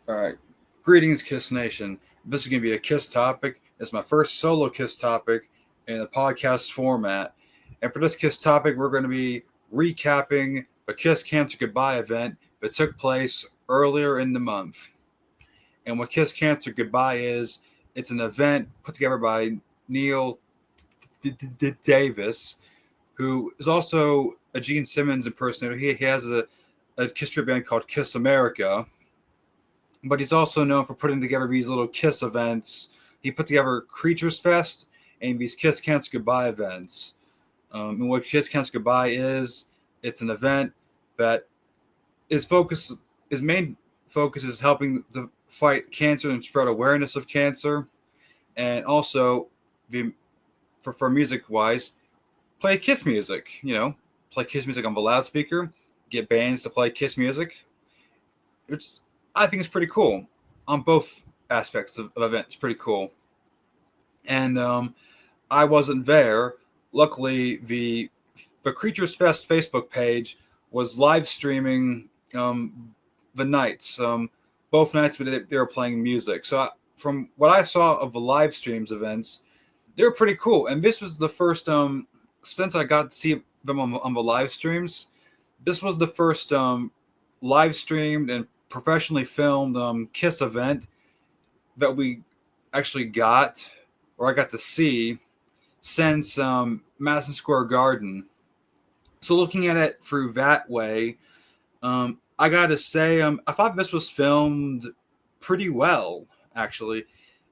All right. Greetings, Kiss Nation. This is going to be a Kiss topic. It's my first solo Kiss topic in a podcast format. And for this Kiss topic, we're going to be recapping the Kiss Cancer Goodbye event that took place earlier in the month. And what Kiss Cancer Goodbye is, it's an event put together by Neil Davis, who is also a Gene Simmons impersonator. He has a Kiss tribute band called Kiss America, but he's also known for putting together these little Kiss events. He put together Creatures Fest and these Kiss Cancer Goodbye events. And what Kiss Cancer Goodbye is, it's an event that his main focus is helping to fight cancer and spread awareness of cancer, and also the for music wise, play Kiss music. Play Kiss music on the loudspeaker, get bands to play Kiss music. It's I think it's pretty cool on both aspects of the event. It's pretty cool. And I wasn't there. Luckily, the Creatures Fest Facebook page was live streaming the nights. Both nights they were playing music. So from what I saw of the live streams events, they were pretty cool. And this was the first since I got to see them on the live streams. This was the first live streamed and professionally filmed Kiss event that we actually got, or I got to see, since Madison Square Garden. So looking at it through that way, I gotta say, I thought this was filmed pretty well. Actually, it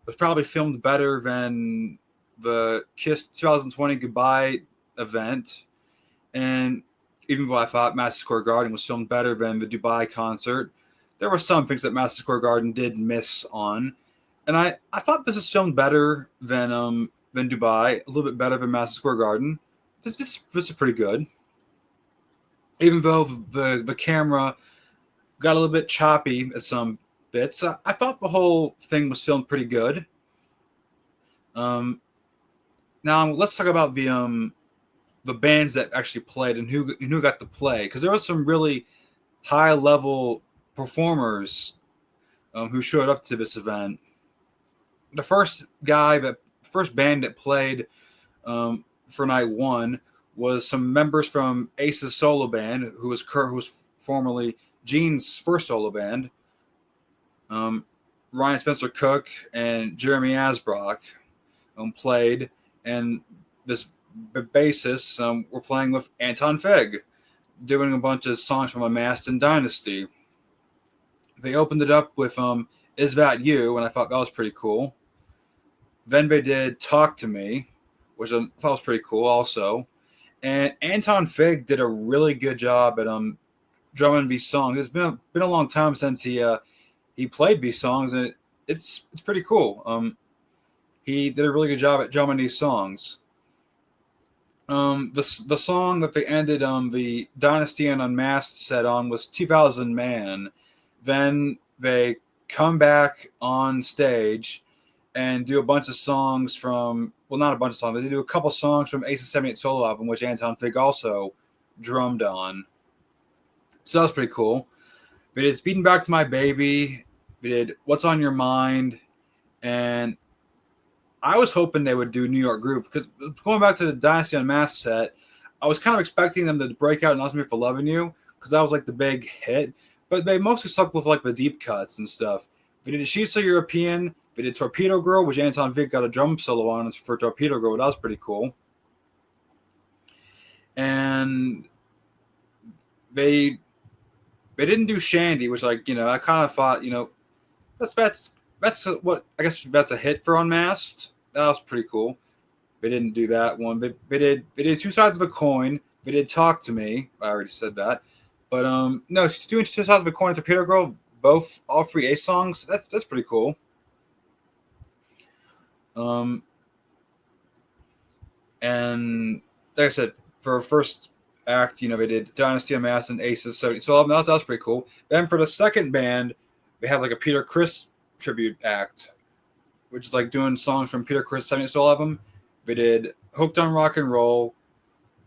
was probably filmed better than the Kiss 2020 Goodbye event, and even though I thought Madison Square Garden was filmed better than the Dubai concert, there were some things that Madison Square Garden did miss on, and I thought this was filmed better than Dubai, a little bit better than Madison Square Garden. This is pretty good, even though the camera got a little bit choppy at some bits. I thought the whole thing was filmed pretty good. Now let's talk about the bands that actually played and who got to play, because there was some really high level performers who showed up to this event. The first band that played for night one was some members from Ace's solo band, who was formerly Gene's first solo band. Ryan Spencer Cook and Jeremy Asbrock played, and this bassist were playing with Anton Fig, doing a bunch of songs from Unmasked and Dynasty. They opened it up with Is That You, and I thought that was pretty cool. Then they did Talk to Me, which I thought was pretty cool also. And Anton Fig did a really good job at drumming these songs. It's been a long time since he played these songs, and it's pretty cool. He did a really good job at drumming these songs. The song that they ended the Dynasty and Unmasked set on was 2000 Man. Then they come back on stage and do a bunch of songs from, well, not a bunch of songs, but they do a couple songs from Ace's 78 solo album, which Anton Fig also drummed on. So that was pretty cool. They did Speeding Back to My Baby. They did What's on Your Mind. And I was hoping they would do New York Groove, because going back to the Dynasty Unmasked set, I was kind of expecting them to break out and Ask Me for Loving You, because that was like the big hit. But they mostly stuck with like the deep cuts and stuff. They did She's So European. They did Torpedo Girl, which Anton Fig got a drum solo on for Torpedo Girl. That was pretty cool. And they didn't do Shandy, which, like, I kind of thought, that's what I guess that's a hit for Unmasked. That was pretty cool. They didn't do that one. They did Two Sides of a Coin. They did Talk to Me. I already said that. But no, she's doing Two Sides of a Coin and Torpedo Girl, all three Ace songs. That's pretty cool. And like I said, for first act, they did Dynasty Unmasked and Aces 70. So that was pretty cool. Then for the second band, they had like a Peter Criss tribute act, which is like doing songs from Peter Criss' 70 solo album. They did Hooked on Rock and Roll,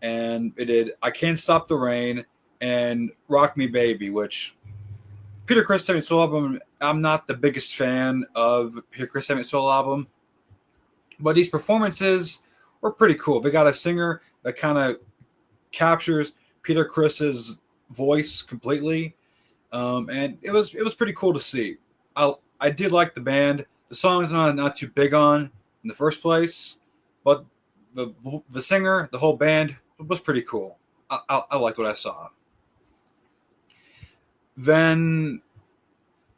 and they did I Can't Stop the Rain and Rock Me Baby, which Peter Criss 70 solo album, I'm not the biggest fan of Peter Criss 70 solo album, but these performances were pretty cool. They got a singer that kind of captures Peter Criss's voice completely, and it was pretty cool to see. I did like the band. The song's not too big on in the first place, but the singer, the whole band was pretty cool. I liked what I saw. Then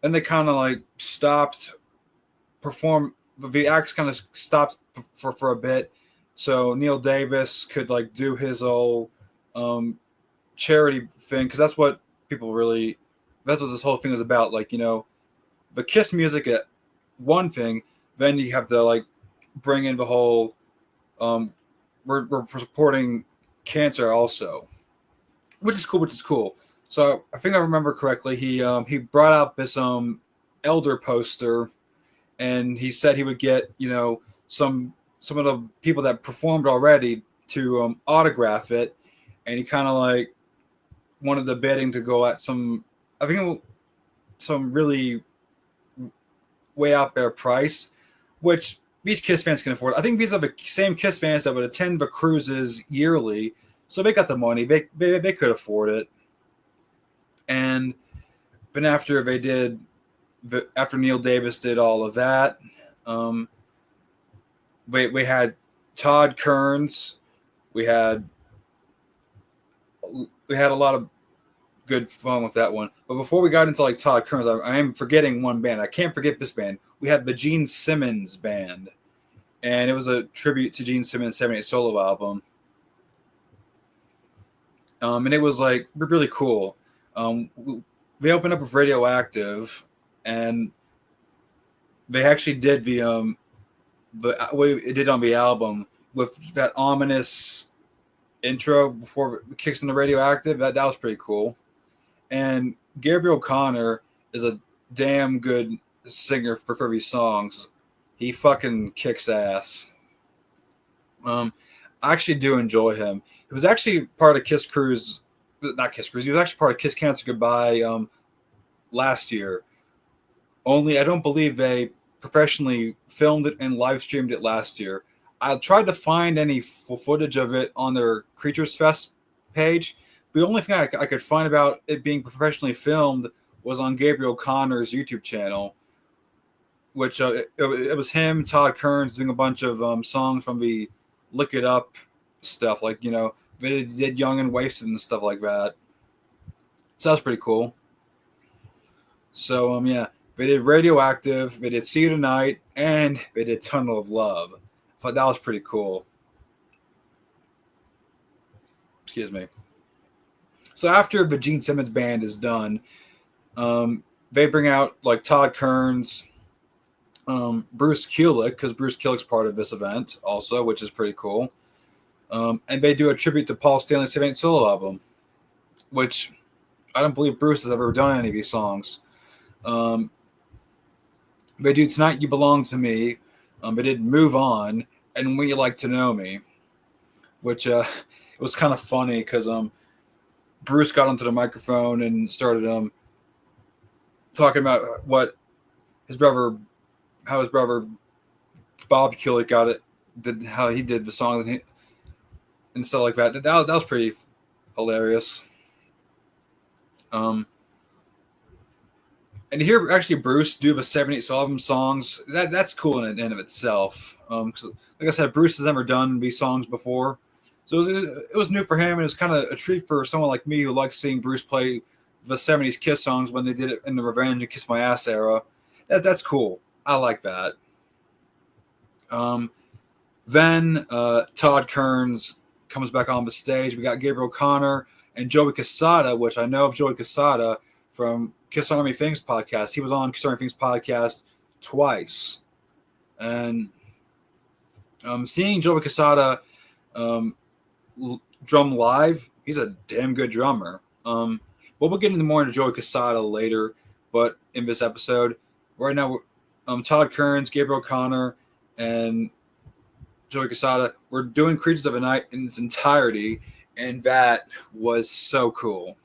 they kind of like stopped perform. The acts kind of stopped for a bit, so Neil Davis could like do his whole charity thing, because that's what people really. That's what this whole thing is about. Like, you know, the Kiss music at one thing, then you have to like bring in the whole. We're supporting cancer also, which is cool. So I think I remember correctly. He brought out this elder poster, and he said he would get, you know, some of the people that performed already to autograph it, and he kind of like wanted the bidding to go at some, I think, some really way out there price, which these Kiss fans can afford. I think these are the same Kiss fans that would attend the cruises yearly, so they got the money. They could afford it. And then after Neil Davis did all of that, we had Todd Kearns. We had a lot of good fun with that one. But before we got into like Todd Kearns, I am forgetting one band. I can't forget this band. We had the Gene Simmons Band, and it was a tribute to Gene Simmons' 78 solo album. And it was like really cool. They opened up with Radioactive, and they actually did the way it did on the album with that ominous intro before it kicks into Radioactive. That was pretty cool. And Gabriel Connor is a damn good singer for these songs. He fucking kicks ass. I actually do enjoy him. He was actually part of Kiss Cruise, not Kiss Cruise. He was actually part of Kiss Cancer Goodbye last year. Only I don't believe they professionally filmed it and live streamed it last year. I tried to find any footage of it on their Creatures Fest page. The only thing I could find about it being professionally filmed was on Gabriel Connor's YouTube channel, which it was him, Todd Kearns, doing a bunch of songs from the Lick It Up stuff, like, you know, they did Young and Wasted and stuff like that. So that was pretty cool. So yeah, they did Radioactive, they did See You Tonight, and they did Tunnel of Love. I thought that was pretty cool. Excuse me. So after the Gene Simmons Band is done, they bring out like Todd Kearns, Bruce Kulick, because Bruce Kulick's part of this event also, which is pretty cool. And they do a tribute to Paul Stanley's 78 solo album, which I don't believe Bruce has ever done any of these songs. They do Tonight You Belong to Me. They did Move On and When You Like to Know Me, which it was kind of funny because Bruce got onto the microphone and started talking about how his brother Bob Kulick got it, how he did the song and stuff like that. That was pretty hilarious. And to hear actually Bruce do the 78 album songs, that's cool in and of itself. Because like I said, Bruce has never done these songs before, so it was new for him, and it was kind of a treat for someone like me who likes seeing Bruce play the 70s Kiss songs when they did it in the Revenge and Kiss My Ass era. That's cool. I like that. Then Todd Kearns comes back on the stage. We got Gabriel Connor and Joey Casada, which I know of Joey Casada from Kiss Army Things podcast. He was on Kiss Army Things podcast twice. And seeing Joey Casada drum live, he's a damn good drummer. We'll get into more into Joey Casada later, but in this episode, right now, Todd Kearns, Gabriel Connor, and Joey Casada, we're doing Creatures of the Night in its entirety, and that was so cool.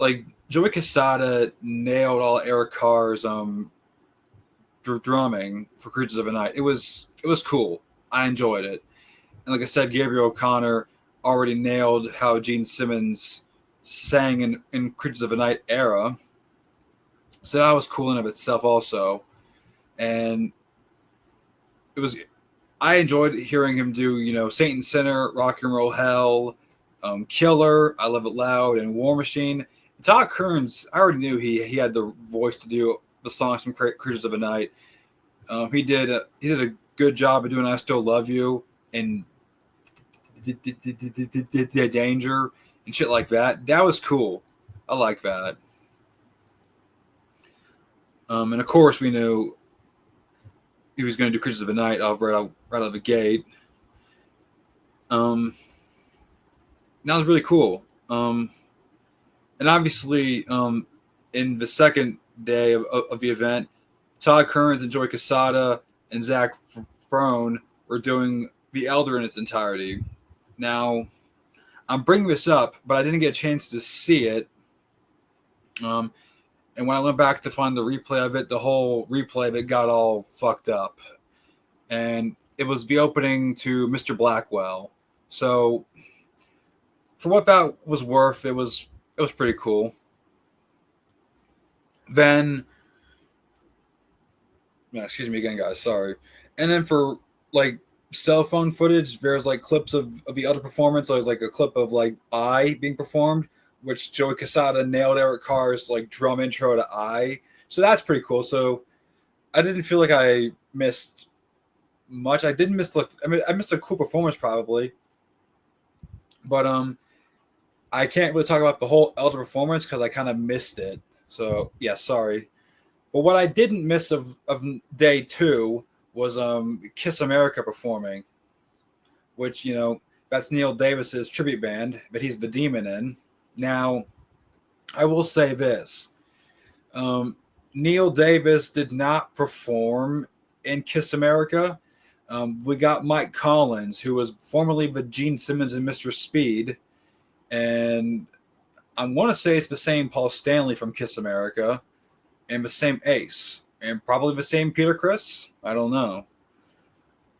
like Joey Casada nailed all Eric Carr's drumming for Creatures of the Night. It was cool. I enjoyed it. And like I said, Gabriel O'Connor already nailed how Gene Simmons sang in Creatures of the Night era. So that was cool in of itself also. And it was I enjoyed hearing him do, Saint and Sinner, Rock and Roll Hell, Killer, I Love It Loud, and War Machine. Todd Kearns, I already knew he had the voice to do the songs from Creatures of the Night. He did a good job of doing I Still Love You and Danger and shit like that. That was cool. I like that. And of course, we knew he was going to do Creatures of the Night right out of the gate. That was really cool. And obviously, in the second day of the event, Todd Kearns and Joey Casada and Zach Frone were doing The Elder in its entirety. Now, I'm bringing this up, but I didn't get a chance to see it. And when I went back to find the replay of it, the whole replay of it got all fucked up. And it was the opening to Mr. Blackwell. So, for what that was worth, it was pretty cool. Then, excuse me again, guys, sorry. And then for like cell phone footage, there's like clips of the other performance. So there's like a clip of like I being performed, which Joey Casada nailed Eric Carr's like drum intro to I. So that's pretty cool. So I didn't feel like I missed much. I didn't miss I missed a cool performance probably. But I can't really talk about the whole Elder performance because I kind of missed it. So yeah, sorry. But what I didn't miss of day 2 was Kiss America performing, which, that's Neil Davis's tribute band that he's the demon in. Now, I will say this. Neil Davis did not perform in Kiss America. We got Mike Collins, who was formerly the Gene Simmons and Mr. Speed. And I want to say it's the same Paul Stanley from Kiss America and the same Ace and probably the same Peter Criss. I don't know.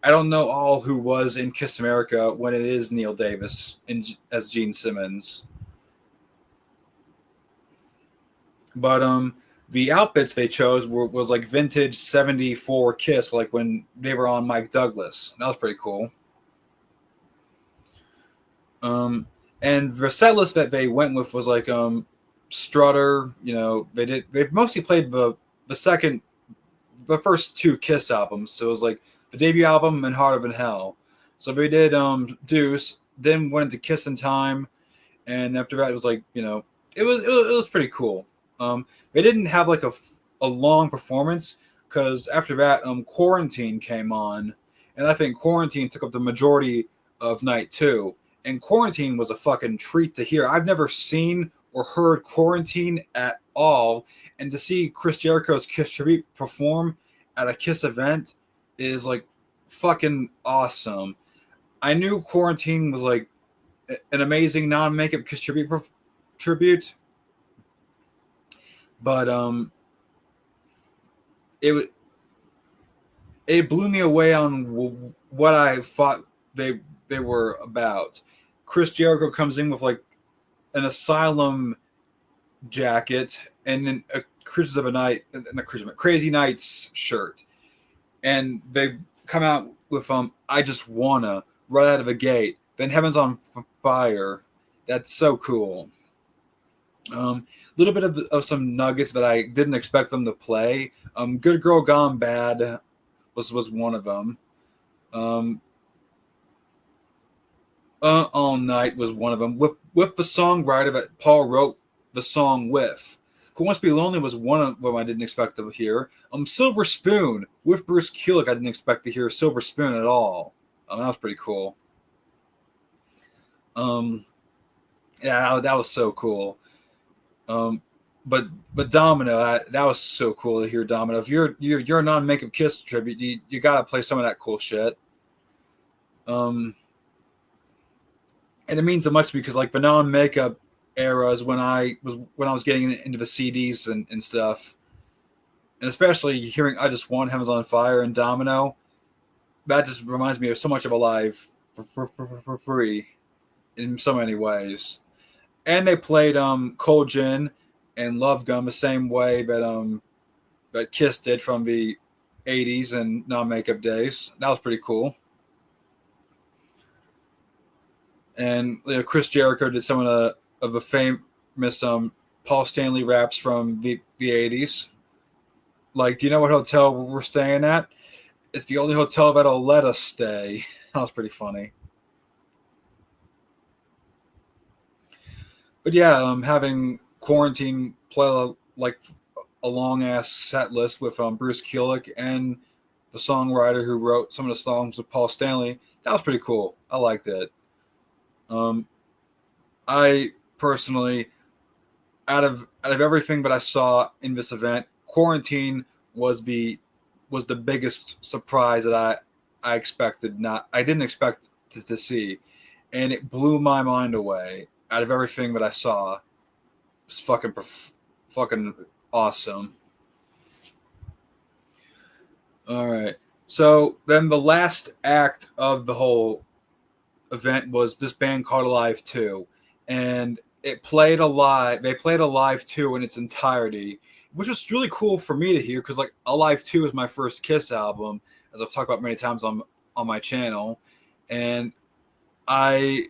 I don't know all who was in Kiss America when it is Neil Davis as Gene Simmons. But the outfits they chose was like vintage 74 Kiss, like when they were on Mike Douglas. That was pretty cool. And the set list that they went with was like Strutter, they mostly played the first 2 Kiss albums. So it was like the debut album and Harder Than Hell. So they did Deuce, then went into Kiss in Time, and after that it was like, it was pretty cool. They didn't have like a long performance because after that Quarantine came on, and I think Quarantine took up the majority of night 2. And Quarantine was a fucking treat to hear. I've never seen or heard Quarantine at all. And to see Chris Jericho's Kiss tribute perform at a Kiss event is like fucking awesome. I knew Quarantine was like an amazing non-makeup Kiss tribute. But it blew me away on what I thought they were about. Chris Jericho comes in with like an Asylum jacket and then a Creatures of a Night, Crazy Nights shirt, and they come out with I Just Wanna right out of the gate. Then Heaven's on Fire. That's so cool. Little bit of some nuggets that I didn't expect them to play. Good Girl Gone Bad was one of them. All Night was one of them. With the songwriter that Paul wrote the song with. Who Wants to Be Lonely was one of them I didn't expect to hear. Silver Spoon with Bruce Kulick. I didn't expect to hear Silver Spoon at all. That was pretty cool. Yeah, that was so cool. But Domino, that was so cool to hear Domino. If you're a non-makeup Kiss tribute, you gotta play some of that cool shit. And it means so much because like the non-makeup eras when I was getting into the CDs and stuff, and especially hearing "I Just Want Heaven's on Fire" and "Domino." That just reminds me of so much of Alive for free in so many ways. And they played Cold Gin and Love Gun the same way that Kiss did from the '80s and non makeup days. That was pretty cool. And Chris Jericho did some of the famous Paul Stanley raps from the '80s. Like, do you know what hotel we're staying at? It's the only hotel that'll let us stay. That was pretty funny. But yeah, having Quarantine play like a long ass set list with Bruce Kulick and the songwriter who wrote some of the songs with Paul Stanley. That was pretty cool. I liked it. Um, I personally, out of everything that I saw in this event, Quarantine was the biggest surprise that I expected not I didn't expect to see, and it blew my mind away. Out of everything that I saw, it's fucking awesome. All right. So then the last act of the whole event was this band called Alive 2. And it played Alive. They played Alive 2 in its entirety, which was really cool for me to hear because like Alive 2 is my first Kiss album, as I've talked about many times on my channel. And I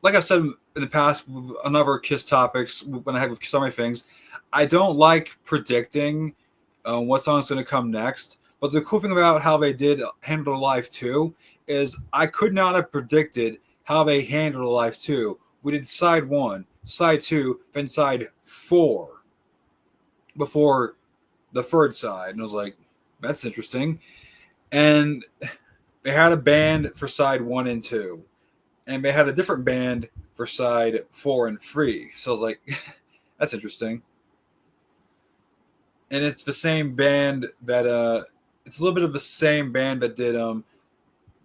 like I've said in the past on other Kiss topics when I have so many things, I don't like predicting what song's going to come next. But the cool thing about how they did handle Alive 2 is I could not have predicted how they handled Alive 2. We did side 1, side 2, then side 4 before the third side. And I was like, that's interesting. And they had a band for side 1 and 2. And they had a different band for side 4 and 3. So I was like, that's interesting. And it's the same band that it's a little bit of the same band that did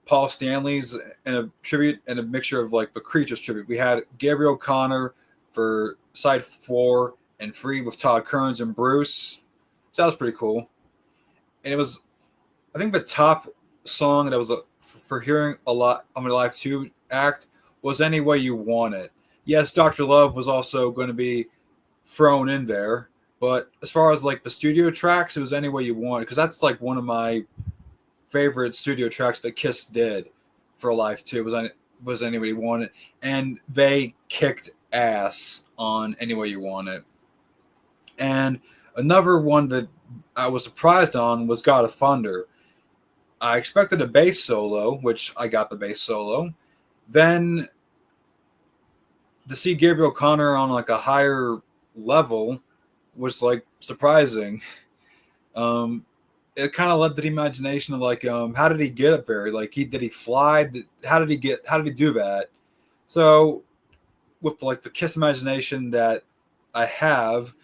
Paul Stanley's and a tribute and a mixture of like the Creatures tribute. We had Gabriel O'Connor for side 4 and 3 with Todd Kearns and Bruce. So that was pretty cool. And it was, I think, the top song that was for hearing a lot on the Live 2 act was Any Way You Want It. Yes, Dr. Love was also going to be thrown in there. But as far as like the studio tracks, it was Any Way You Want It because that's like one of my favorite studio tracks that Kiss did for Alive 2 was Any Way You Want It, and they kicked ass on Any Way You Want It. And another one that I was surprised on was God of Thunder. I expected a bass solo, which I got the bass solo. Then to see Gabriel Connor on like a higher level was like surprising. It kind of led to the imagination of like, how did he get up there? Like, did he fly? How did he do that? So, with like the Kiss imagination that I have,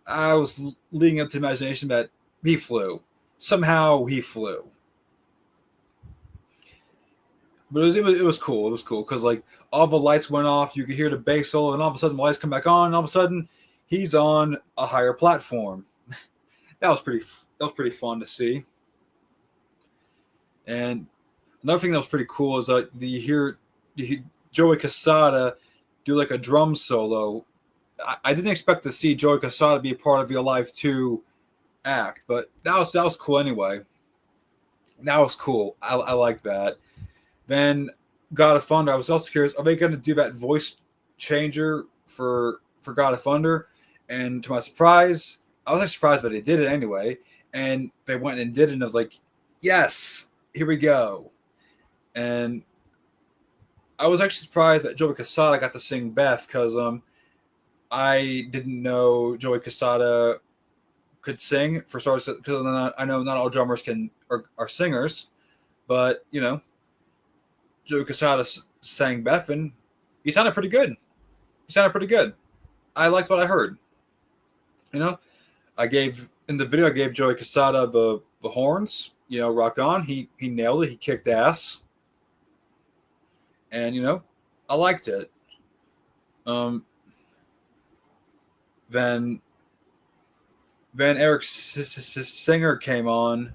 I was leading up to imagination that he flew. Somehow he flew. But it was cool. It was cool because like all the lights went off. You could hear the bass solo, and all of a sudden the lights come back on. And all of a sudden, he's on a higher platform. That was pretty fun to see. And another thing that was pretty cool is you hear Joey Casada do like a drum solo. I didn't expect to see Joey Casada be a part of the Alive 2 act, but that was cool anyway. That was cool. I liked that. Then God of Thunder. I was also curious: are they going to do that voice changer for God of Thunder? And to my surprise, I was actually surprised that they did it anyway. And they went and did it, and I was like, yes, here we go. And I was actually surprised that Joey Casada got to sing Beth because I didn't know Joey Casada could sing for starters because I know not all drummers are singers, but Joey Casada sang Beth and he sounded pretty good. I liked what I heard. I gave in the video I gave Joey Casada the horns. Rock on. He nailed it. He kicked ass, and I liked it. Um, then Eric Singer came on,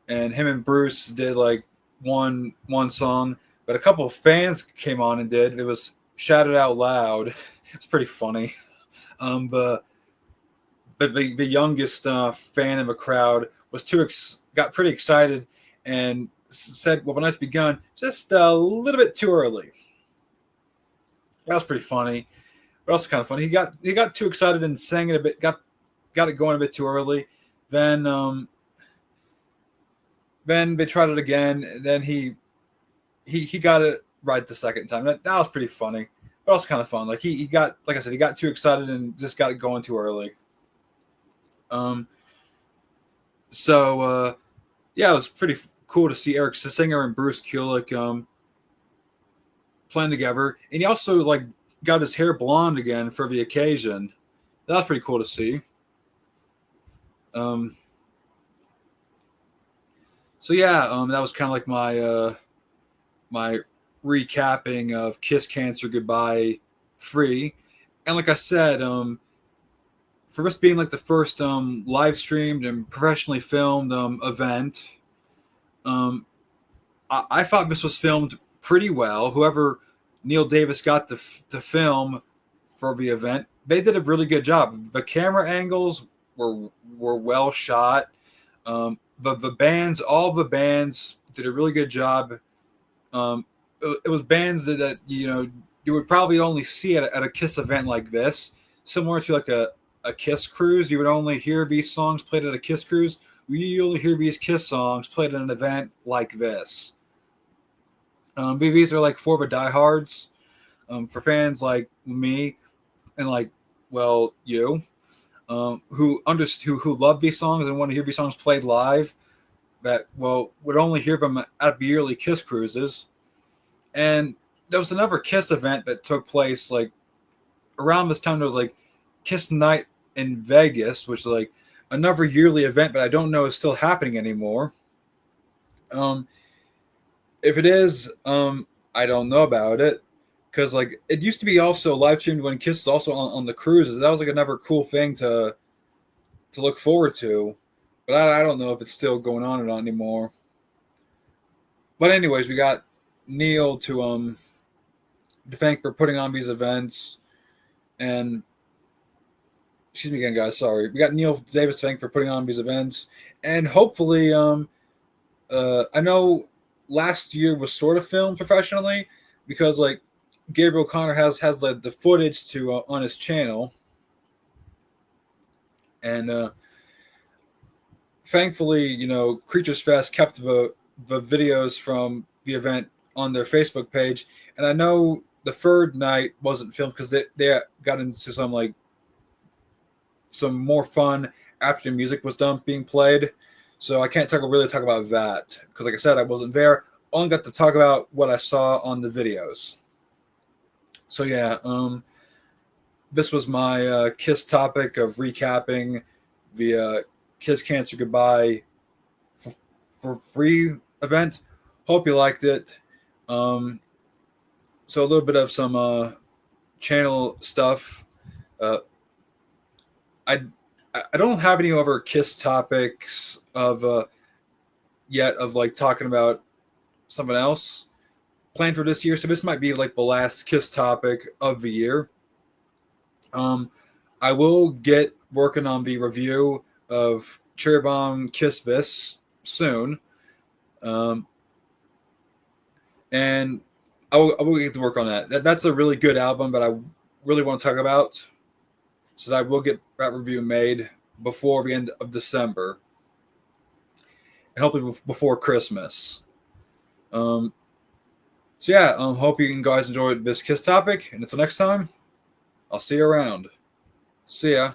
and him and Bruce did like one song, but a couple of fans came on and did. It was shouted out loud. It's pretty funny. The the youngest fan in the crowd was got pretty excited and said, "Well, when it's begun, just a little bit too early." That was pretty funny, but also kind of funny. He got too excited and sang it a bit. Got it going a bit too early. Then then they tried it again. Then he got it right the second time. That was pretty funny, but also kind of fun. Like he got, like I said, he got too excited and just got it going too early. Um, so yeah, it was pretty cool to see Eric Singer and Bruce Kulick playing together, and he also like got his hair blonde again for the occasion. That was pretty cool to see. Um, so yeah, that was kind of like my recapping of Kiss Cancer Goodbye Free, and like I said, for this being like the first live streamed and professionally filmed event, um, I thought this was filmed pretty well. Whoever Neil Davis got the film for the event, they did a really good job. The camera angles were well shot. The bands, all the bands did a really good job. It was bands that you would probably only see at a Kiss event like this, similar to like a Kiss cruise. You would only hear these songs played at a Kiss cruise. We only hear these Kiss songs played at an event like this. These are like for the diehards, for fans like me and like, well, you, who love these songs and want to hear these songs played live. That would only hear them at the yearly Kiss cruises. And there was another Kiss event that took place like around this time. There was like Kiss Night in Vegas, which is like another yearly event, but I don't know is still happening anymore. If it is, I don't know about it, because like it used to be also live streamed when Kiss was also on the cruises. That was like another cool thing to look forward to, but I don't know if it's still going on or not anymore. But anyways, we got Neil to thank for putting on these events, and excuse me again, guys. Sorry, we got Neil Davis to thank for putting on these events, and hopefully, I know last year was sort of filmed professionally because like Gabriel Connor has the footage to on his channel, and thankfully, Creatures Fest kept the videos from the event on their Facebook page, and I know the third night wasn't filmed because they got into some more fun after the music was done being played. So I can't really talk about that because, like I said, I wasn't there. Only got to talk about what I saw on the videos. So yeah, this was my Kiss topic of recapping the Kiss Cancer Goodbye for free event. Hope you liked it. So a little bit of some channel stuff. I don't have any other Kiss topics of yet of like talking about something else planned for this year. So this might be like the last Kiss topic of the year. I will get working on the review of Cherry Bomb Kiss This soon. And I will get to work on that. That's a really good album, but I really want to talk about. So I will get that review made before the end of December. And hopefully before Christmas. So yeah, hope you guys enjoyed this Kiss topic. And until next time, I'll see you around. See ya.